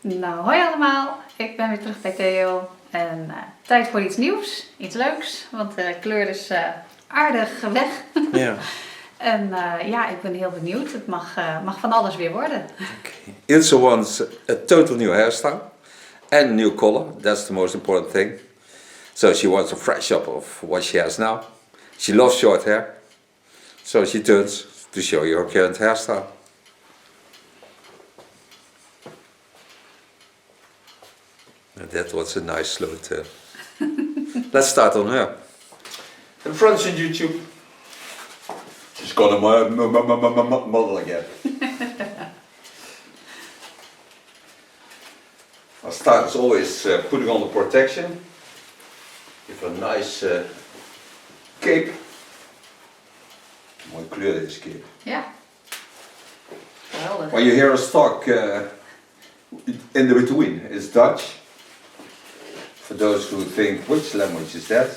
Nou, hoi allemaal. Ik ben weer terug bij Theo. En tijd voor iets nieuws, iets leuks. Want de kleur is aardig weg. Ja. En ja, ik ben heel benieuwd. Het mag van alles weer worden. Okay. Ilse wants a total new hairstyle and new color. That's the most important thing. So she wants a fresh up of what she has now. She loves short hair. So she turns to show you her current hairstyle. And that was a nice slow turn. Let's start on her. In front on YouTube. She's gonna model again. I'll start as always putting on the protection. Give her a nice cape. Mooi kleur deze cape. Ja. Geweldig. When you hear us talk in the between, it's Dutch. For those who think, which language is that?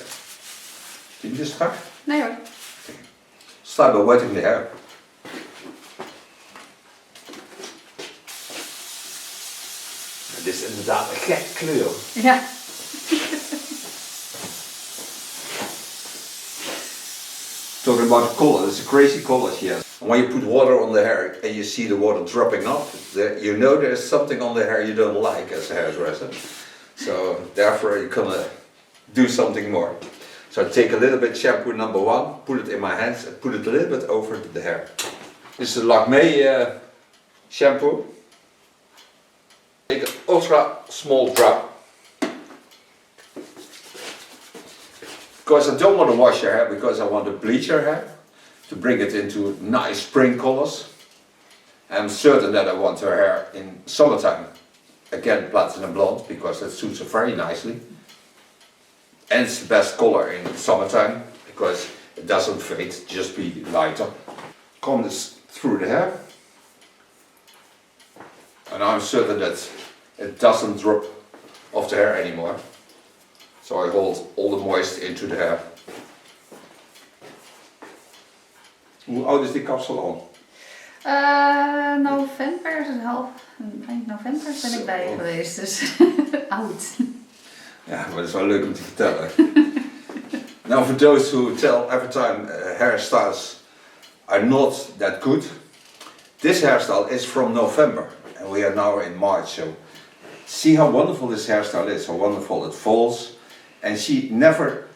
Zie je dit strak? Nee hoor. Start by wetting the hair. Dit is inderdaad een gekke kleur. Ja. Talking about the color, it's a crazy color she has. And when you put water on the hair and you see the water dropping off, you know there's something on the hair you don't like as a hairdresser. So therefore you're gonna do something more. So I take a little bit shampoo number 1, put it in my hands and put it a little bit over the hair. This is a Lakme shampoo. Take an ultra small drop. Because I don't want to wash her hair, because I want to bleach her hair. To bring it into nice spring colors. I'm certain that I want her hair in summertime. Again, platinum blonde, because that suits her very nicely. And it's the best color in summertime, because it doesn't fade, just be lighter. Comb this through the hair. And I'm certain that it doesn't drop off the hair anymore. So I hold all the moisture into the hair. Hoe oud is die kapsel al? November, eind november ben ik bij geweest, dus oud. Ja, maar dat is wel leuk om te vertellen. Now for those who tell every time hairstyles are not that good, this hairstyle is from November and we are now in March, so see how wonderful this hairstyle is, how wonderful it falls, and she never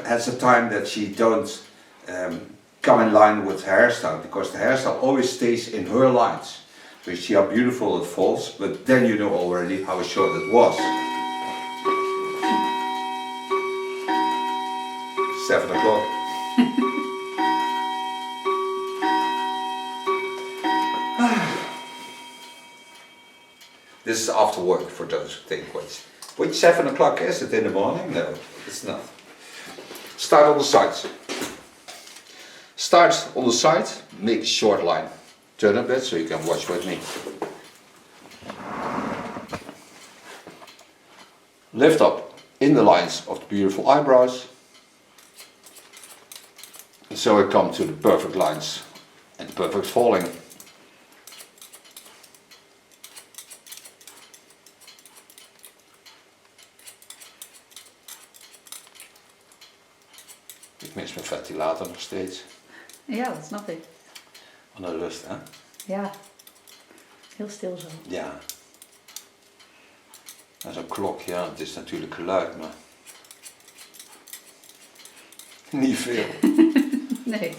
has a time that she don't come in line with her hairstyle, because the hairstyle always stays in her lines. So you see how beautiful it falls, but then you know already how short it was. 7 o'clock. This is after work for those who think, which 7 o'clock is it in the morning? No, it's not. Start on the sides. Start on the side, make a short line. Turn a bit so you can watch with me. Lift up in the lines of the beautiful eyebrows. And so I come to the perfect lines and the perfect falling. Ik mis mijn ventilator nog steeds. Ja, dat snap ik. Wat een rust, hè? Ja, heel stil zo. Ja. En zo'n klok, ja, het is natuurlijk geluid, maar niet veel. Nee.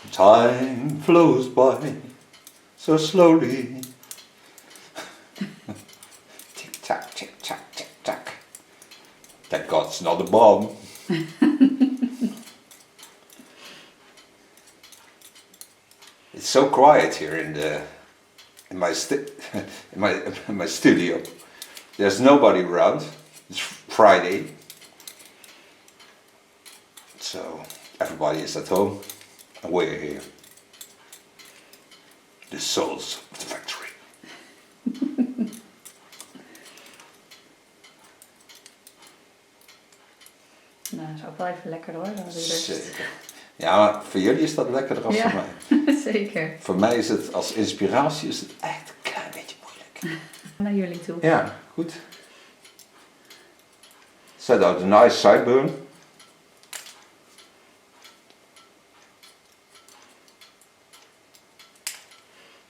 Time flows by so slowly. Tick tack, tick tack, tick tack. Thank God it's not a bomb. It's so quiet here in my studio. There's nobody around. It's Friday, so everybody is at home, and we're here. The souls of the factory. Nou, dat is ook wel even lekker hoor. Zeker. Ja, maar voor jullie is dat lekkerder dan voor mij. Zeker. Voor mij is het als inspiratie is het echt een klein beetje moeilijk. Naar jullie toe. Ja, goed. Set out a nice sideburn.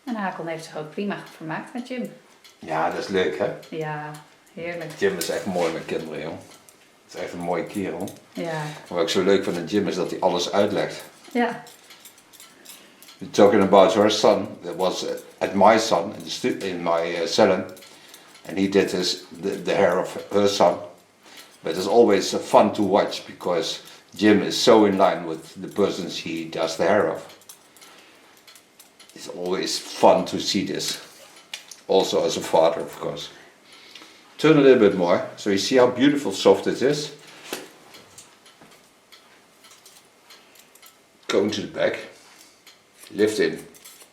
En Haakon heeft zich ook prima vermaakt met Jim. Ja, dat is leuk hè. Ja, heerlijk. Jim is echt mooi met kinderen, joh. Het is echt een mooie kerel. Ja. Wat ik zo leuk vind aan Jim is dat hij alles uitlegt. Ja. We're talking about her son. That was at my son in my salon, and he did the hair of her son. But it's always fun to watch because Jim is so in line with the persons he does the hair of. It's always fun to see this. Also as a father, of course. Turn a little bit more, so you see how beautiful soft it is. Going to the back, lift in,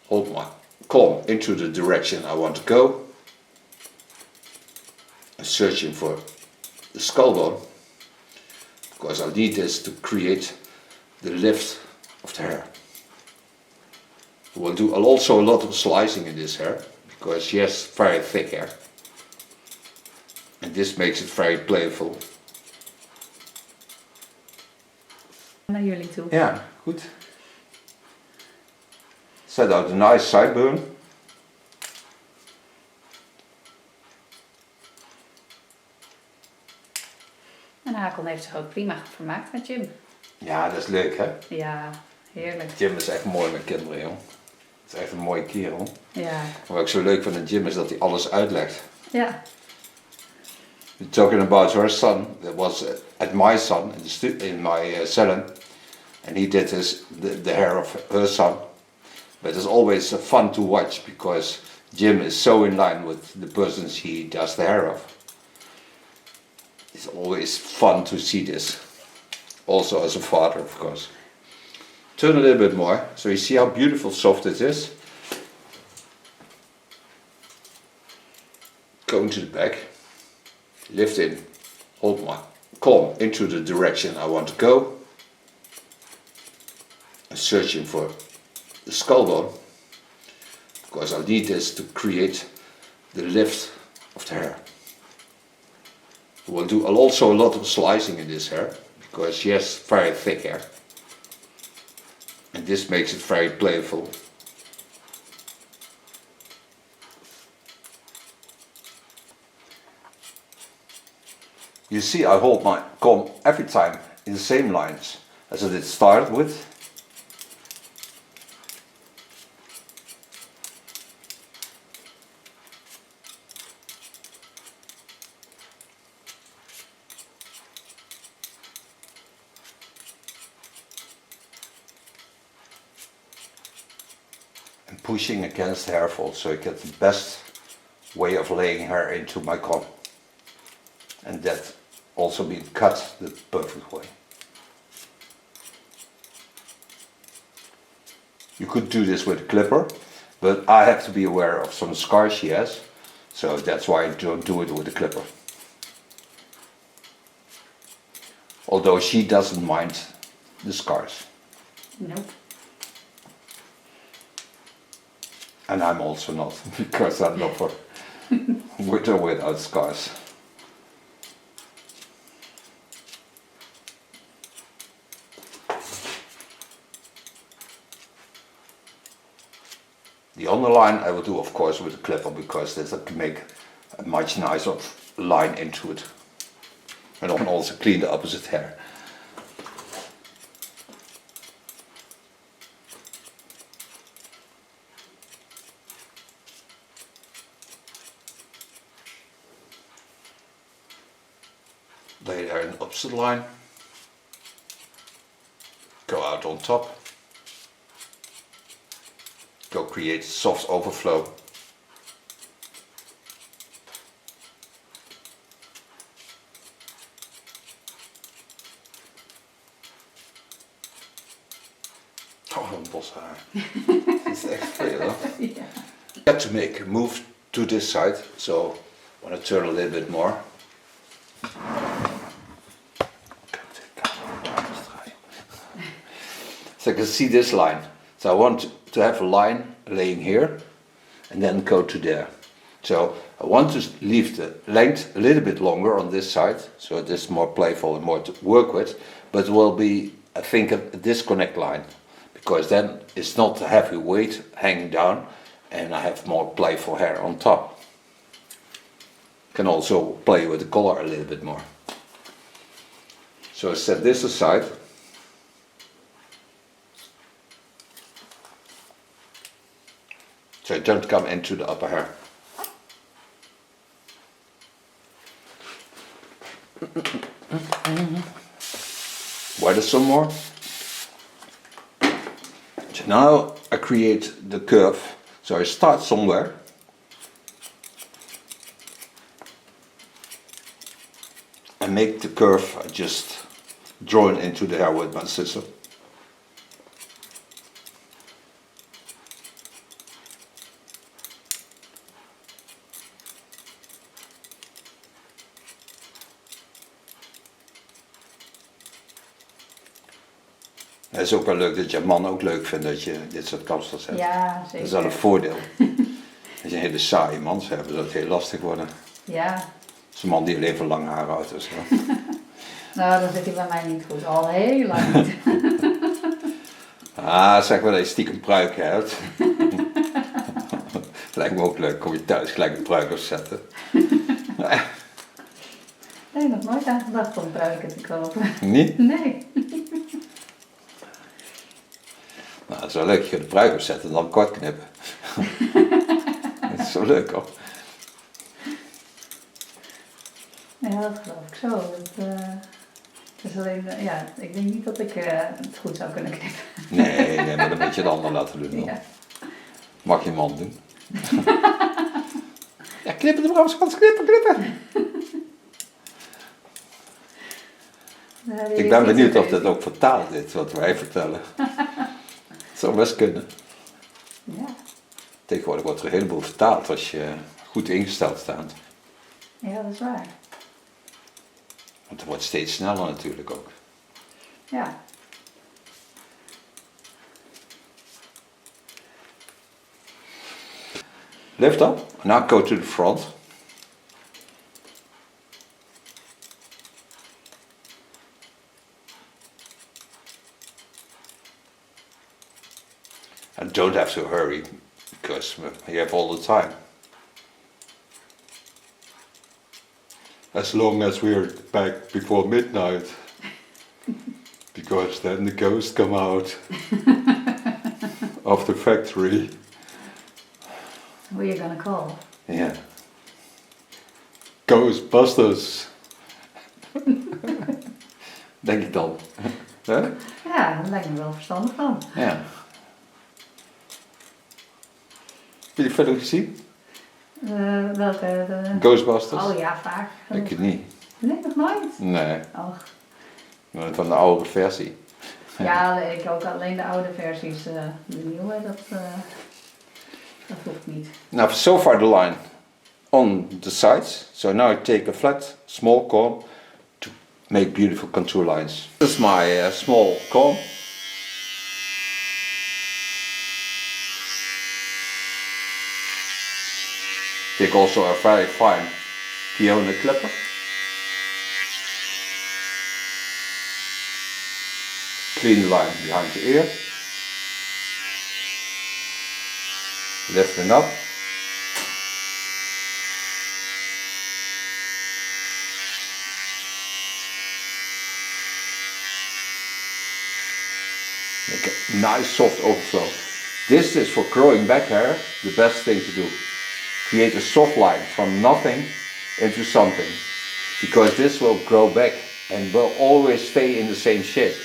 hold my comb into the direction I want to go. I'm searching for the skull bone, because I need this to create the lift of the hair. We'll do also a lot of slicing in this hair, because she has very thick hair. And this makes it very playful. Naar jullie toe. Ja, goed. Set out a nice sideburn. En Haakon heeft zich ook prima vermaakt met Jim. Ja, dat is leuk hè. Ja, heerlijk. Jim is echt mooi met kinderen, joh. Het is echt een mooie kerel. Ja. Wat ik zo leuk vind aan Jim is dat hij alles uitlegt. Ja. We're talking about her son. That was at my son in my salon, and he did the hair of her son. But it's always fun to watch because Jim is so in line with the persons he does the hair of. It's always fun to see this. Also as a father, of course. Turn a little bit more, so you see how beautiful soft it is. Going to the back, lift in, hold my comb into the direction I want to go. I'm searching for the skull bone, because I need this to create the lift of the hair. We'll do also a lot of slicing in this hair, because she has very thick hair. And this makes it very playful. You see, I hold my comb every time in the same lines as I did start with. And pushing against the hair fold so I get the best way of laying hair into my comb. And that also being cut the perfect way. You could do this with a clipper, but I have to be aware of some scars she has, so that's why I don't do it with a clipper. Although she doesn't mind the scars. Nope. And I'm also not, because I love her with or without scars. The underline I will do, of course, with a clipper, because this can make a much nicer line into it. And I can also clean the opposite hair. Lay there in the opposite line. Go out on top. Go create soft overflow. Oh, een bos haar. Het is echt veel, hè? Ja. I have to make a move to this side, so I want to turn a little bit more. So I can see this line. So I want to have a line laying here and then go to there. So I want to leave the length a little bit longer on this side, so it is more playful and more to work with, but it will be, I think, a disconnect line, because then it's not a heavy weight hanging down and I have more playful hair on top. Can also play with the color a little bit more. So I set this aside. So it don't come into the upper hair. Widen some more. So now I create the curve. So I start somewhere. And make the curve I just drawn into the hair with my scissor. Het is ook wel leuk dat je man ook leuk vindt dat je dit soort kapsels hebt. Ja, zeker. Dat is wel een voordeel. Als je een hele saaie man zou hebben, zou het heel lastig worden. Ja. Dat is een man die alleen van lang haar houdt. Dus, Nou, dan zit hij bij mij niet goed. Al heel lang niet. Zeg maar dat je stiekem pruik hebt. Lijkt me ook leuk. Kom je thuis gelijk een pruik opzetten. Nee, nog nooit aan gedacht om pruiken te kopen. Niet? Nee. Nou, het is wel leuk. Je gaat de pruik opzetten en dan kort knippen. Dat is zo leuk hoor. Ja, dat geloof ik zo. Dus alleen, ja, ik denk niet dat ik het goed zou kunnen knippen. Nee, maar dan moet je de ander laten doen. Ja. Mag je man doen. Ja, knippen de brouwers, knippen. Ik ben benieuwd of dat ook vertaald is, wat wij vertellen. Het zou best kunnen. Ja. Tegenwoordig wordt er een heleboel vertaald als je goed ingesteld staat. Ja, dat is waar. Want het wordt steeds sneller natuurlijk ook. Ja. Lift up, now go to the front. And don't have to hurry, because you have all the time. As long as we're back before midnight, because then the ghosts come out of the factory. Who are you gonna call? Yeah. Ghostbusters. Denk ik dan. Huh? Ja, dat lijkt me wel verstandig van. Ja. Heb je die film gezien? Welke? Ghostbusters? Oh ja, vaak. Ik het niet. Nee, nog nooit? Nee. Och. Van de oude versie. Ja, ik ook alleen de oude versies. De nieuwe, dat hoeft niet. Now, so far the line on the sides. So now I take a flat, small comb to make beautiful contour lines. This is my small comb. Take also a very fine peony clipper. Clean the line behind the ear. Lifting up. Make a nice soft overflow. This is for growing back hair, the best thing to do. Create a soft line from nothing into something, because this will grow back and will always stay in the same shape.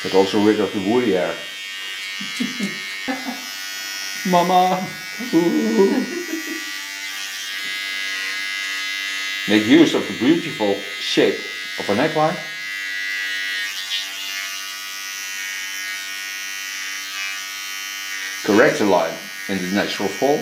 Get also rid of the woolly hair. Mama! Make use of the beautiful shape of a neckline. Correct the line in the natural fall.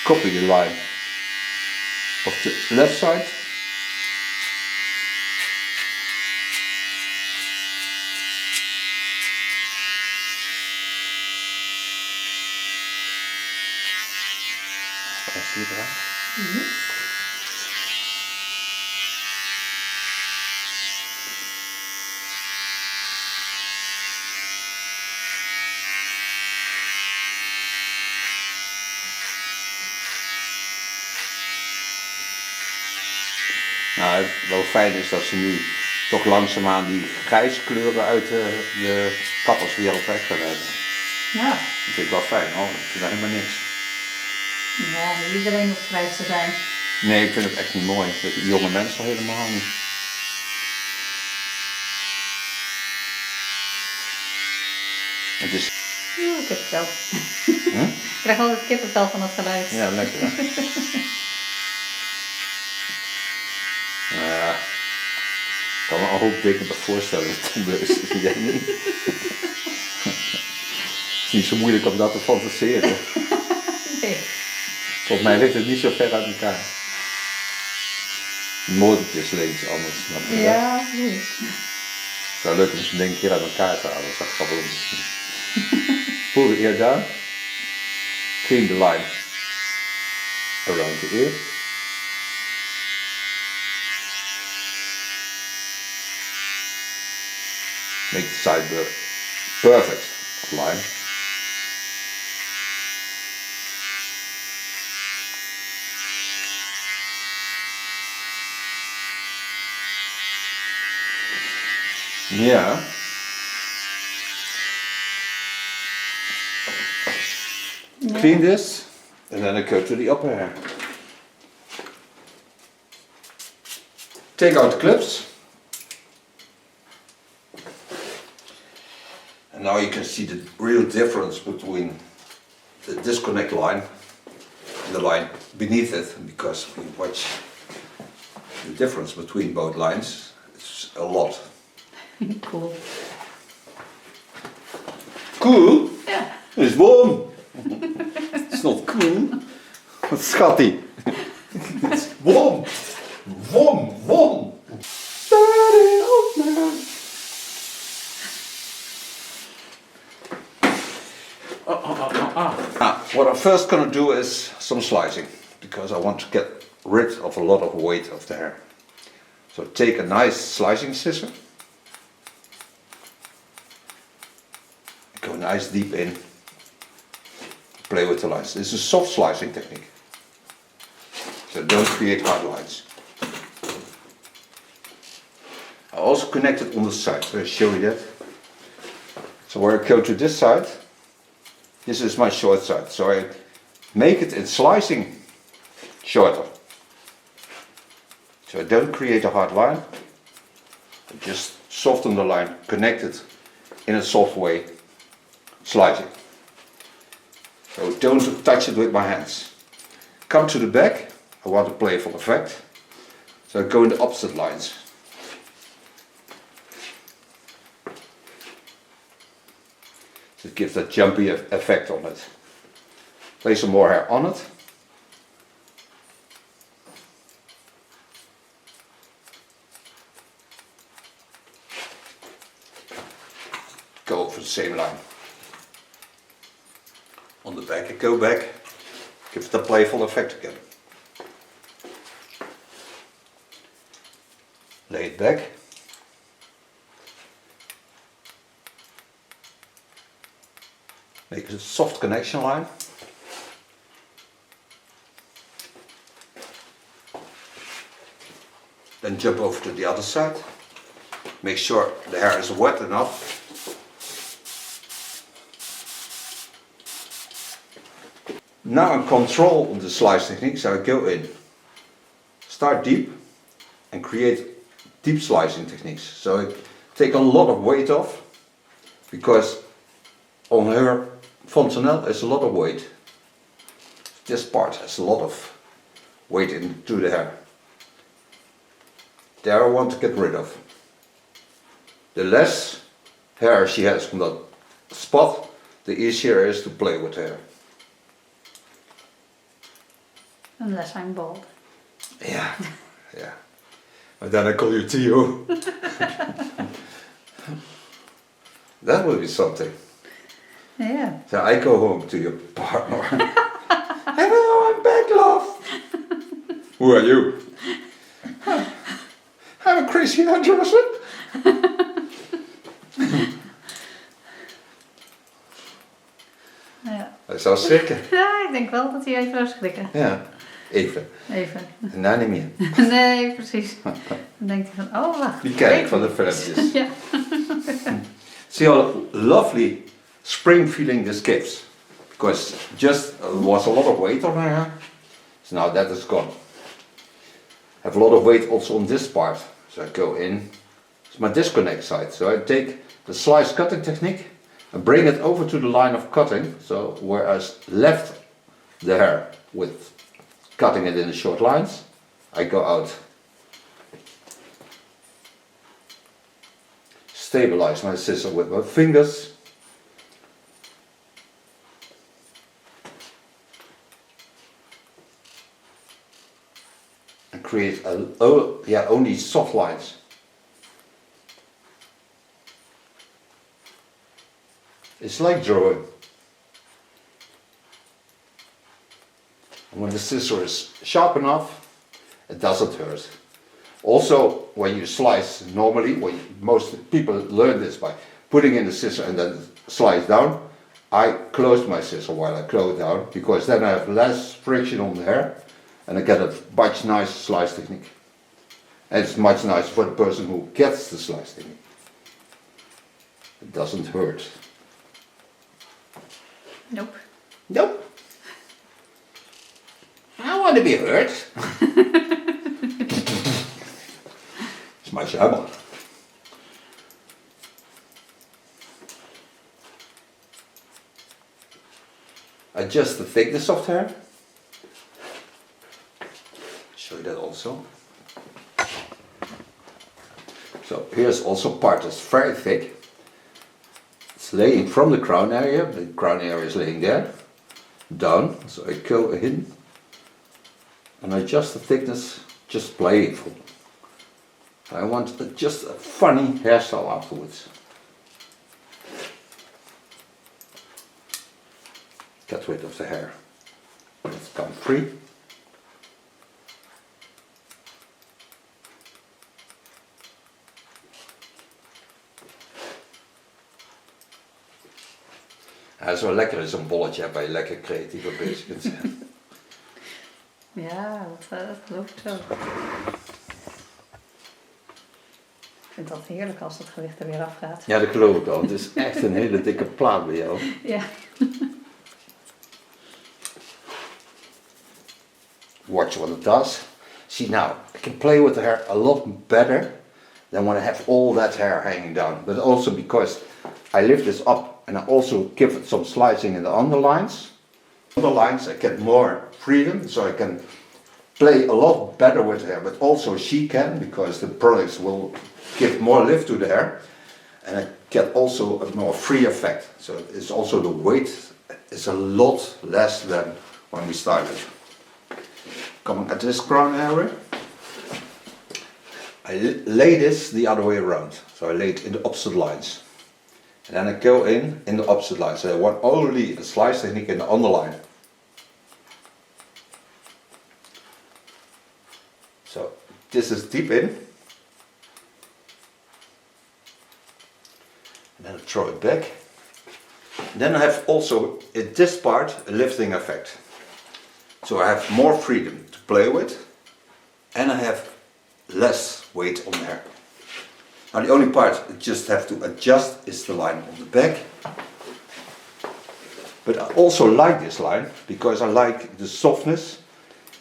copy the line of the left side. Can I see it around? Mm-hmm. Nou, wel fijn is dat ze nu toch langzaamaan die grijze kleuren uit de kapperswereld weg gaan hebben. Ja. Dat vind ik wel fijn hoor, ik vind dat helemaal niks. Ja, niet iedereen hoeft grijs te zijn. Nee, ik vind het echt niet mooi. De jonge mensen al helemaal niet. Het is... Ja, kippenvel. Ik krijg altijd kippenvel van het geluid. Ja, lekker hè? Ja, ik kan me al een beetje bij voorstellen dat het gebeurt, zie jij niet? Het is niet zo moeilijk om dat te fantaseren. Nee. Volgens mij ligt het niet zo ver uit elkaar. Motortjes links anders, snap je? Ja, goed. Het zou leuk om ze een keer uit elkaar te halen, dat zou grappig om te zien. Pull the ear down. Clean the line around the ear. Make the side perfect line. Yeah. Clean this and then I go to the upper hair. Take out the clips. And now you can see the real difference between the disconnect line and the line beneath it, because we watch the difference between both lines. It's a lot. Cool. Cool? Ja. It's warm. It's not cool. It's schatty. It's warm. Warm, warm. What I'm first going to do is some slicing, because I want to get rid of a lot of weight of the hair. So take a nice slicing scissor, go nice deep in, play with the lines. This is a soft slicing technique, so don't create hard lines. I also connect it on the side, so I'll show you that. So where I go to this side, this is my short side, so I make it in slicing shorter. So I don't create a hard line, I just soften the line, connect it in a soft way, slicing. So don't touch it with my hands. Come to the back, I want a playful effect, so I go in the opposite lines. So it gives that jumpy effect on it. Place some more hair on it. Go over the same line. On the back, I go back, give it a playful effect again. Lay it back. Make a soft connection line. Then jump over to the other side. Make sure the hair is wet enough. Now I'm control the slice technique, so I go in. Start deep and create deep slicing techniques. So I take a lot of weight off, because on her fontanelle is a lot of weight. This part has a lot of weight into the hair. There I want to get rid of. The less hair she has from that spot, the easier it is to play with hair. Unless I'm bald. Yeah, yeah. But then I call you Theo. That will be something. Yeah. So I go home to your partner. Hello, I'm back, love. Who are you? I'm a crazy hairdresser. Ja. Hij zou schrikken. Ja, ik denk wel dat hij even zou schrikken. Ja, even. Even. En daarna niet meer. Nee, precies. Dan denkt hij van, oh wacht. Die kijk van de filmpjes. Ja. See how lovely spring feeling this gives. Because just was a lot of weight on her hair. So now that is gone. Have a lot of weight also on this part. So I go in. It's my disconnect side. So I take the slice cutting technique and bring it over to the line of cutting. So whereas left the hair with cutting it in the short lines, I go out. Stabilize my scissor with my fingers. And create only soft lines. It's like drawing. And when the scissor is sharp enough, it doesn't hurt. Also, when you slice normally, most people learn this by putting in the scissor and then slice down. I close my scissor while I close down, because then I have less friction on the hair and I get a much nicer slice technique. And it's much nicer for the person who gets the slice technique. It doesn't hurt. Nope. Nope. I want to be hurt. It's my job. Adjust the thickness of the hair. Show you that also. So here's also part that's very thick. It's laying from the crown area. The crown area is laying there. Down. So I go in and adjust the thickness, just playful. I want just a funny hairstyle afterwards. Get rid of the hair. Let's come free. Zo lekker is een bolletje waar je lekker creatief op bezig kunt zijn. Ja, dat geloof ik zo. Ik vind dat heerlijk als het gewicht er weer afgaat. Ja, dat geloof ik al. Het is echt een hele dikke plaat bij jou. Ja. Watch what it does. See now, I can play with the hair a lot better than when I have all that hair hanging down. But also because I lift this up and I also give it some slicing in the underlines. Underlines I get more freedom, so I can play a lot better with the hair. But also she can, because the products will give more lift to the hair. And I get also a more free effect. So it's also the weight is a lot less than when we started. Coming at this crown area, I lay this the other way around. So I lay it in the opposite lines. And then I go in the opposite lines. So I want only a slice technique in the underline. So this is deep in. And then I throw it back. Then I have also in this part a lifting effect. So I have more freedom to play with and I have less weight on there. Now the only part I just have to adjust is the line on the back. But I also like this line because I like the softness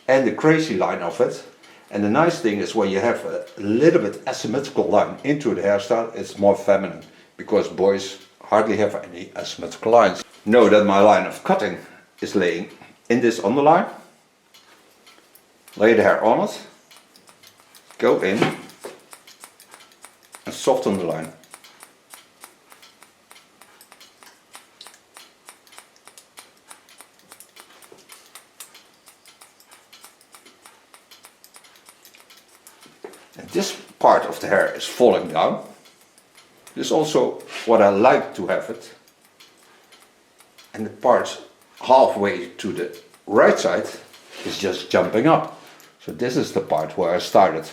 and the crazy line of it. And the nice thing is when you have a little bit asymmetrical line into the hairstyle, it's more feminine because boys hardly have any asymmetrical lines. Know that my line of cutting is laying in this underline. Lay the hair on it, go in and soften the line. And this part of the hair is falling down. This is also what I like to have it. And the part halfway to the right side is just jumping up. So this is the part where I started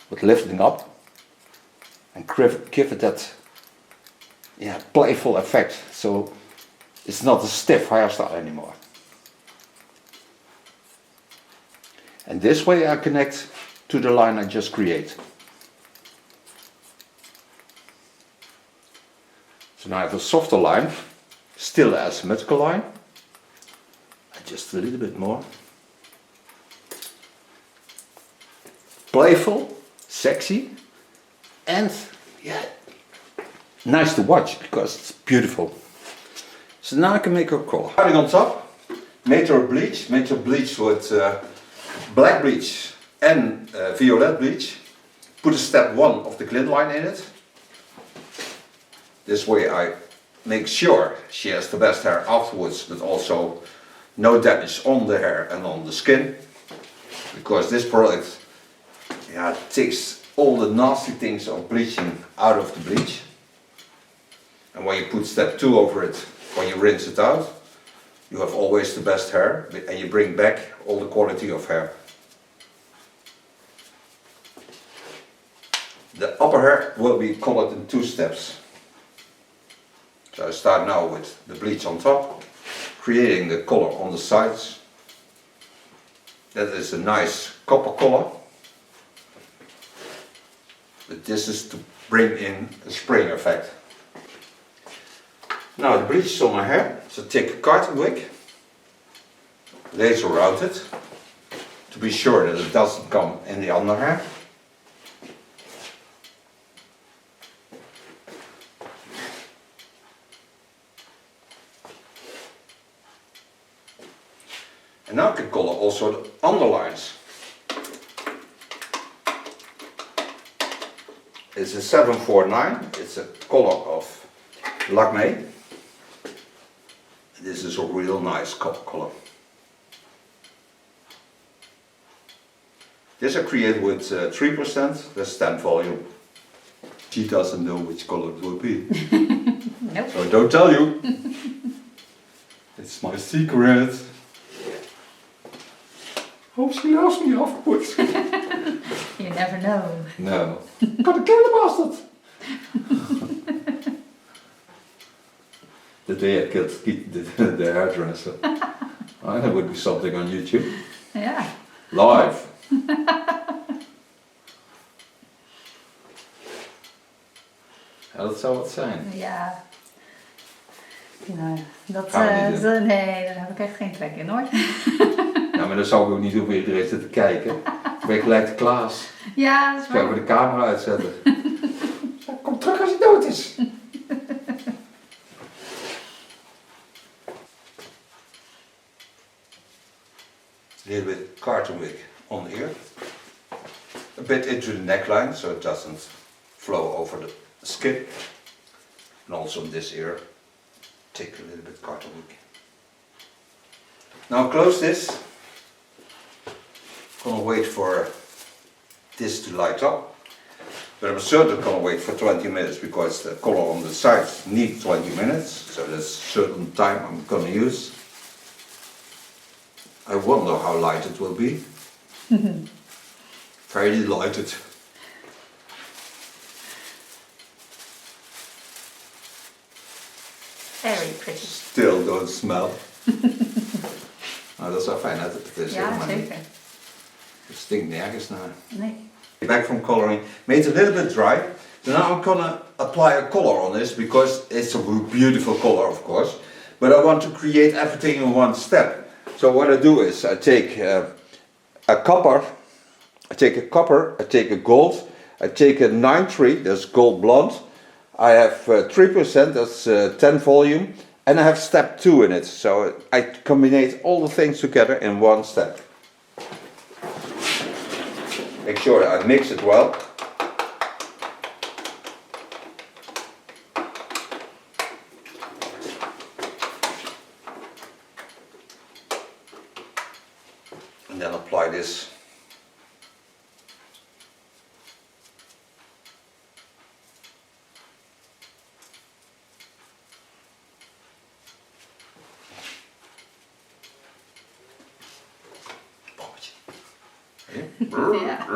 with lifting up and give it that playful effect. So it's not a stiff hairstyle anymore. And this way I connect to the line I just create. So now I have a softer line, still an asymmetrical line. Just a little bit more. Playful, sexy, and nice to watch because it's beautiful. So now I can make a color. Starting on top, made her bleach with black bleach and violet bleach. Put a step 1 of the glint line in it. This way I make sure she has the best hair afterwards, but also no damage on the hair and on the skin. Because this product takes all the nasty things of bleaching out of the bleach. And when you put step 2 over it, when you rinse it out, you have always the best hair and you bring back all the quality of hair. The upper hair will be colored in 2 steps. So I start now with the bleach on top, creating the color on the sides. That is a nice copper color. But this is to bring in a spring effect. Now the bleach is on my hair, so take a cotton wig, lace around it, to be sure that it doesn't come in the under hair. And now I can color also the underlines. It's a 749, it's a color of Lakme. This is a real nice copper color. This I create with 3%, that's 10 volume. She doesn't know which color it will be. Nope. So I don't tell you. It's my secret. Hope she loves me afterwards. You never know. No. Gotta kill the bastard! The day I killed the hairdresser. That would be something on YouTube. Yeah. Live. Dat zou wat zijn. Ja. Nou, dat, Gaan we niet doen. nee, daar heb ik echt geen trek in hoor. Ja, maar dan zou ik ook niet hoeven iedereen zitten kijken. Ik ben gelijk de Klaas. Ja, dat is Ik ga waar. even de camera uitzetten. Kom terug als hij dood is. A little bit carton wig on the ear. A bit into the neckline so it doesn't flow over the skin. And also in this ear, take a little bit carton wig. Now close this. Gonna wait for this to light up. But I'm certainly gonna wait for 20 minutes because the color on the sides needs 20 minutes. So that's certain time I'm gonna use. I wonder how light it will be. Very lighted. Very pretty. Still don't smell. Nou, dat is wel fijn dat het is. Ja, zeker. Het stinkt nergens naar. Nee. Back from coloring, made it a little bit dry. So now I'm gonna apply a color on this because it's a beautiful color, of course. But I want to create everything in one step. So what I do is I take a copper, I take a gold, I take a 9-3, that's gold blonde. I have 3%, that's 10 volume, and I have step 2 in it. So I combine all the things together in one step. Make sure I mix it well. And then apply this Ja.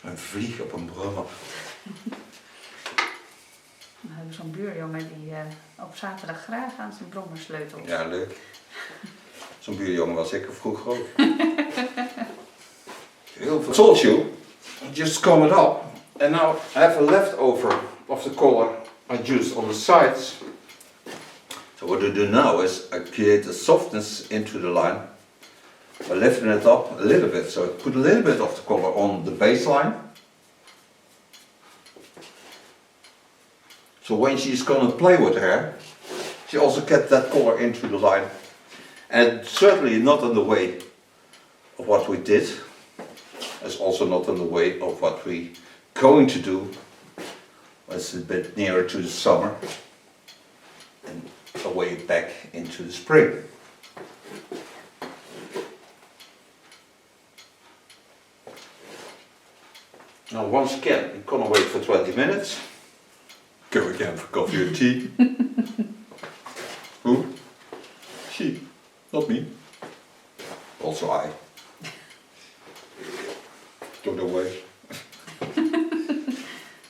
Een vlieg op een brommer. We hebben zo'n buurjongen die op zaterdag graag aan zijn brommer sleutelt. Ja, leuk. Zo'n buurjongen was ik vroeger ook. Heel veel. Told you, just comb it up. And now I have a leftover of the color I used on the sides. So what I do now is I create a softness into the line by lifting it up a little bit. So I put a little bit of the color on the baseline. So when she's going to play with her hair, she also gets that color into the line. And certainly not in the way of what we did. It's also not in the way of what we're going to do. It's a bit nearer to the summer and a way back into the spring. Now once again, I'm gonna wait for 20 minutes. Go again for coffee or tea. Who? She, not me. Also I. Don't away.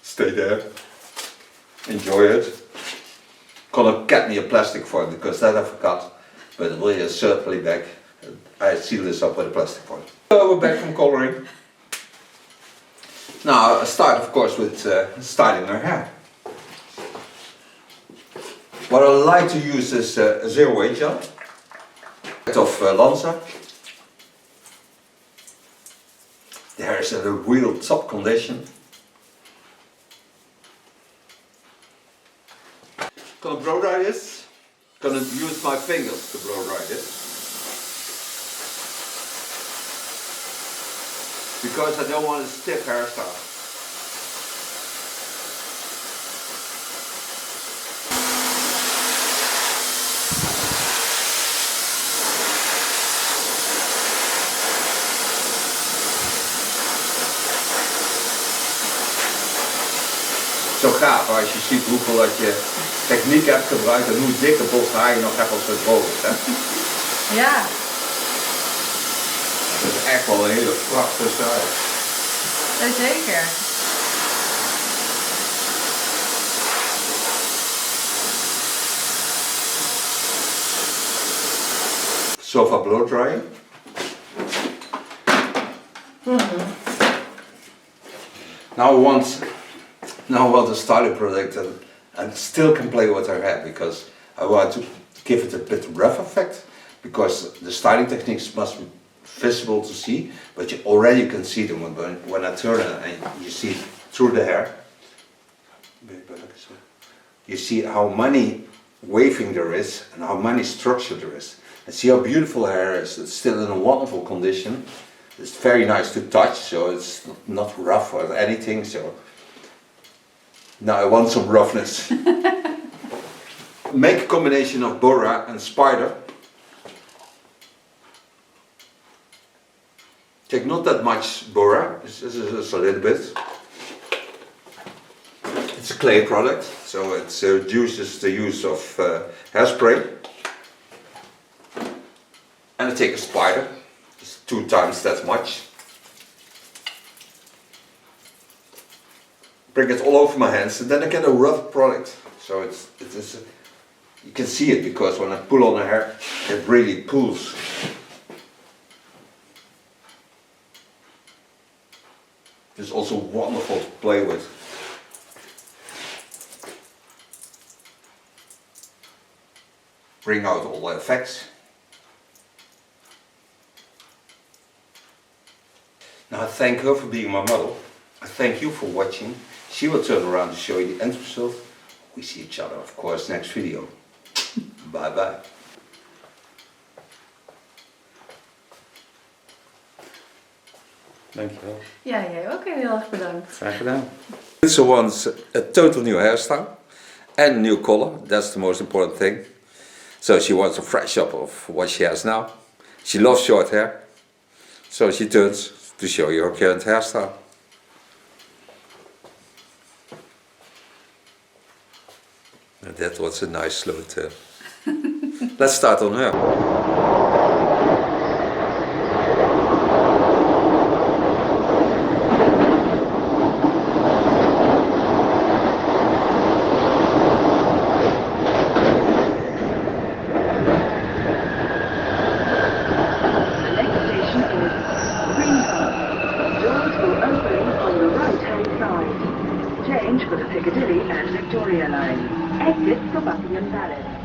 Stay there. Enjoy it. Gonna get me a plastic foil because that I forgot, but it will certainly back. I seal this up with a plastic foil. So we're back from coloring. Now I start of course with styling her hair. What I like to use is a zero weight gel of Lanza. The hair is at a real top condition. Gonna blow dry this. Gonna use my fingers to blow dry this. Because I don't want a stiff hairstyle. Zo gaaf als je ziet hoeveel dat je techniek hebt gebruikt en hoe dikke bos haar je nog hebt als het droog is. Hè? Ja. Dat is echt wel een hele prachtige stijl. Zeker. Sofa blow drying. Now I want a styling product and still can play with her hair because I want to give it a bit rough effect because the styling techniques must be visible to see, but you already can see them when I turn it and you see through the hair. You see how many waving there is and how many structure there is. And see how beautiful her hair is. It's still in a wonderful condition. It's very nice to touch, so it's not rough or anything. So now I want some roughness. Make a combination of Bora and Spider. Take not that much Bora, just a little bit. It's a clay product, so it reduces the use of hairspray. And I take a Spider, just 2 times that much. Bring it all over my hands and then I get a rough product. So you can see it because when I pull on the hair, it really pulls. It's also wonderful to play with. Bring out all the effects. Now I thank her for being my model. I thank you for watching. She will turn around to show you the end result. We see each other, of course, next video. Bye bye. Dankjewel. Ja, jij ook heel erg bedankt. Graag gedaan. Ilse wants a total new hairstyle and new color. That's the most important thing. So she wants a fresh up of what she has now. She loves short hair. So she turns to show you her current hairstyle. And that was a nice slow turn. Let's start on her. salad.